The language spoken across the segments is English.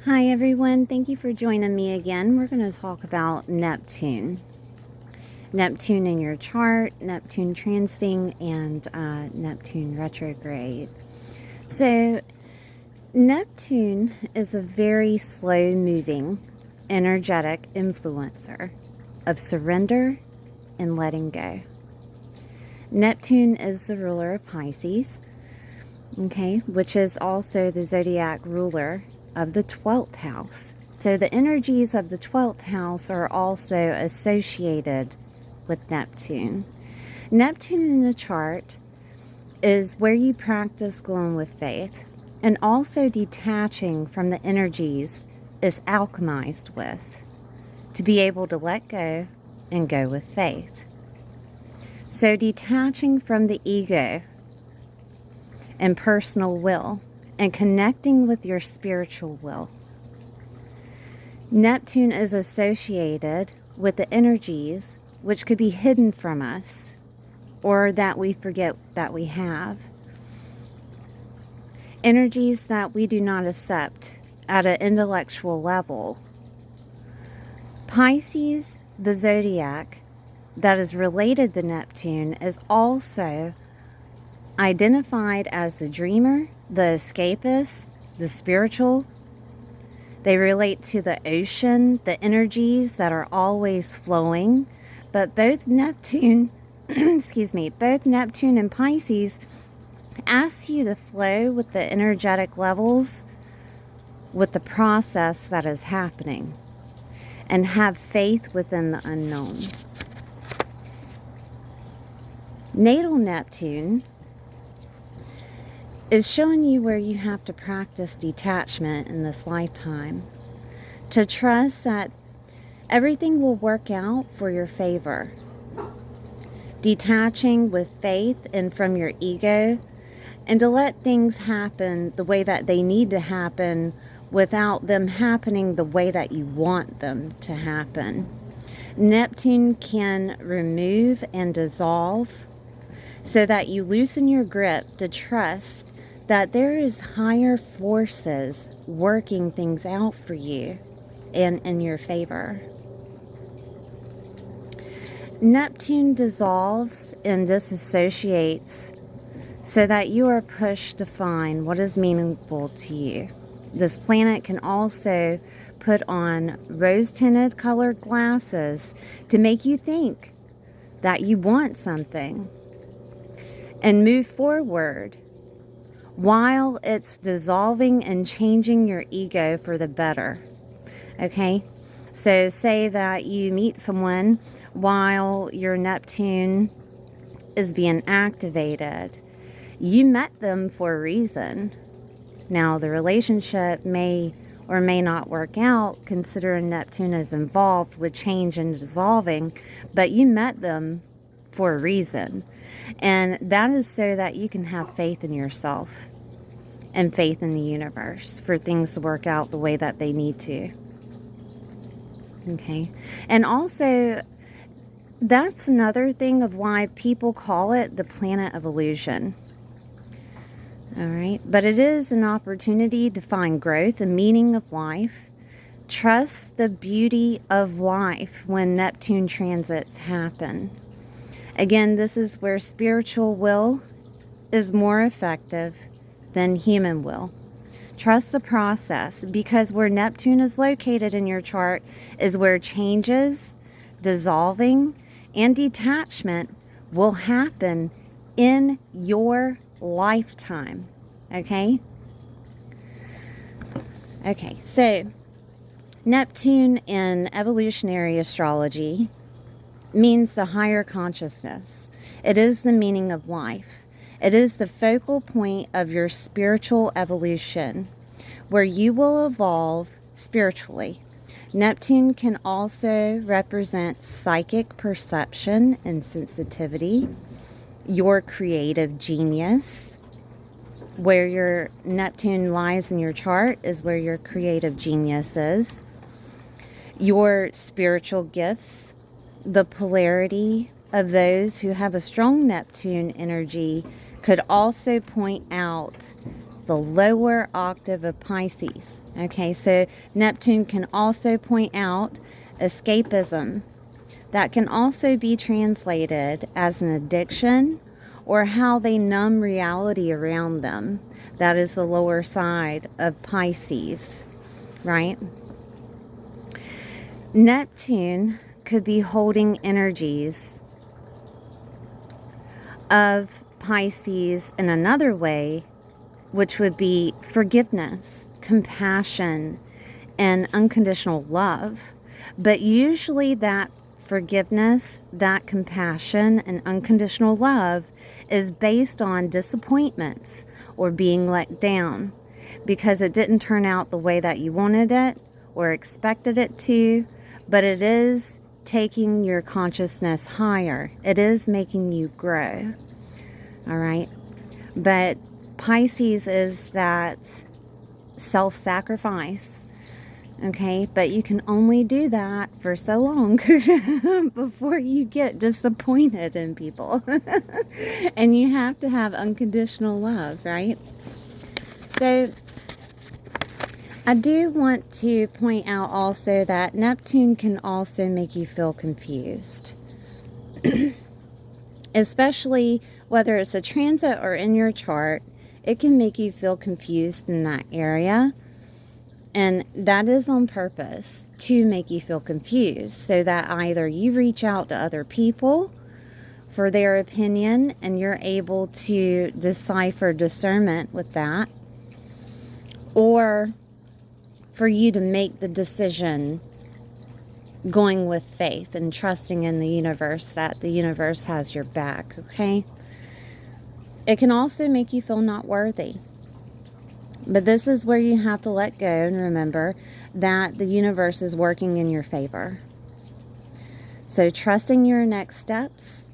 Hi everyone, thank you for joining me again. We're going to talk about Neptune. Neptune in your chart, Neptune transiting, and Neptune retrograde. So Neptune is a very slow-moving, energetic influencer of surrender and letting go. Neptune is the ruler of Pisces, okay, which is also the zodiac ruler of the 12th house. So the energies of the 12th house are also associated with Neptune. Neptune in the chart is where you practice going with faith, and also detaching from the energies is alchemized with, to be able to let go and go with faith. So detaching from the ego and personal will and connecting with your spiritual will. Neptune is associated with the energies which could be hidden from us or that we forget that we have. Energies that we do not accept at an intellectual level. Pisces, the zodiac that is related to Neptune, is also identified as the dreamer, the escapist, the spiritual. They relate to the ocean, the energies that are always flowing. But both Neptune, both Neptune and Pisces ask you to flow with the energetic levels, with the process that is happening, and have faith within the unknown. Natal Neptune is showing you where you have to practice detachment in this lifetime, to trust that everything will work out for your favor. Detaching with faith and from your ego, and to let things happen the way that they need to happen without them happening the way that you want them to happen. Neptune can remove and dissolve so that you loosen your grip to trust that there is higher forces working things out for you and in your favor. Neptune dissolves and disassociates so that you are pushed to find what is meaningful to you. This planet can also put on rose-tinted colored glasses to make you think that you want something and move forward, while it's dissolving and changing your ego for the better. Okay? So say that you meet someone while your Neptune is being activated. You met them for a reason. Now, the relationship may or may not work out, considering Neptune is involved with change and dissolving, but you met them for a reason. And that is so that you can have faith in yourself and faith in the universe for things to work out the way that they need to. Okay. And also, that's another thing of why people call it the planet of illusion. All right. But it is an opportunity to find growth and meaning of life. Trust the beauty of life when Neptune transits happen. Again, this is where spiritual will is more effective than human will. Trust the process, because where Neptune is located in your chart is where changes, dissolving, and detachment will happen in your lifetime. Okay? Okay, so Neptune in evolutionary astrology means the higher consciousness. It is the meaning of life. It is the focal point of your spiritual evolution, where you will evolve spiritually. Neptune can also represent psychic perception and sensitivity, your creative genius. Where your Neptune lies in your chart is where your creative genius is. Your spiritual gifts, the polarity of those who have a strong Neptune energy could also point out the lower octave of Pisces. Okay, so Neptune can also point out escapism. That can also be translated as an addiction or how they numb reality around them. That is the lower side of Pisces, right? Neptune could be holding energies of Pisces in another way, which would be forgiveness, compassion, and unconditional love. But usually that forgiveness, that compassion, and unconditional love is based on disappointments or being let down because it didn't turn out the way that you wanted it or expected it to, but it is taking your consciousness higher. It is making you grow. All right. But Pisces is that self-sacrifice. Okay, but you can only do that for so long before you get disappointed in people. And you have to have unconditional love, right? So I do want to point out also that Neptune can also make you feel confused. Especially whether it's a transit or in your chart, it can make you feel confused in that area. And that is on purpose to make you feel confused so that either you reach out to other people for their opinion and you're able to decipher discernment with that, or for you to make the decision going with faith and trusting in the universe that the universe has your back, okay? It can also make you feel not worthy. But this is where you have to let go and remember that the universe is working in your favor. So trusting your next steps,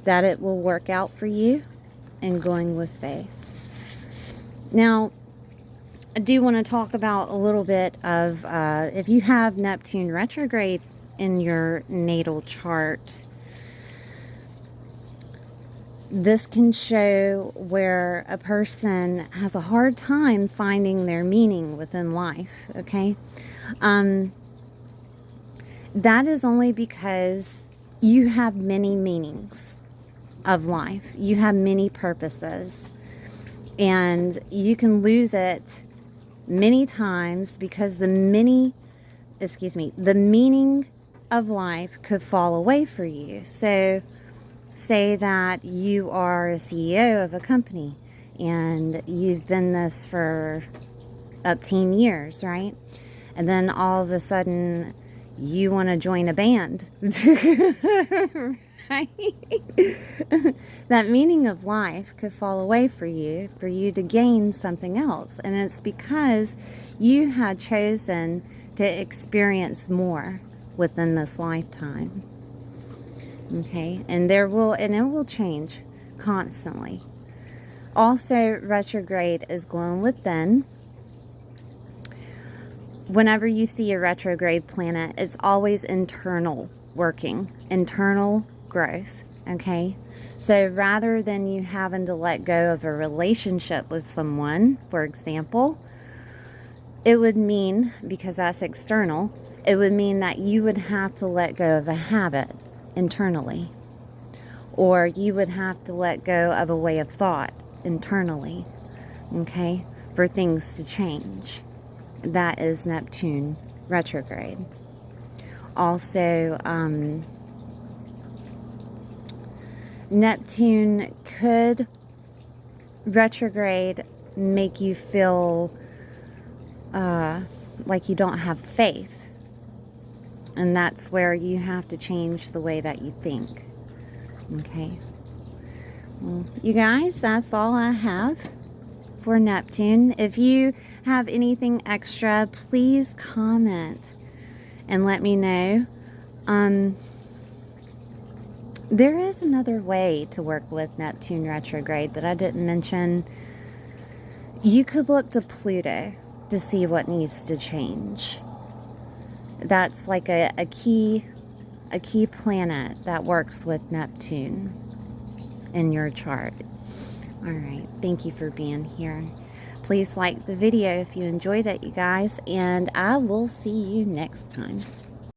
that it will work out for you, and going with faith. Now, I do want to talk about a little bit of if you have Neptune retrograde in your natal chart, this can show where a person has a hard time finding their meaning within life, okay? That is only because you have many meanings of life. You have many purposes. And you can lose it many times because the meaning of life could fall away for you. So say that you are a CEO of a company and you've been this for up 10 years, right? And then all of a sudden you want to join a band. Right? That meaning of life could fall away for you to gain something else. And it's because you had chosen to experience more within this lifetime. Okay, and it will change constantly. Also, retrograde is going within. Whenever you see a retrograde planet, it's always internal working, internal growth. Okay, so rather than you having to let go of a relationship with someone, for example, it would mean, because that's external, it would mean that you would have to let go of a habit internally, or you would have to let go of a way of thought internally, okay, for things to change. That is Neptune retrograde. Also, Neptune could retrograde make you feel like you don't have faith. And that's where you have to change the way that you think. Okay. Well, you guys, that's all I have for Neptune. If you have anything extra, please comment and let me know. There is another way to work with Neptune retrograde that I didn't mention. You could look to Pluto to see what needs to change. That's like a key planet that works with Neptune in your chart. All right, thank you for being here. Please like the video if you enjoyed it, you guys, and I will see you next time.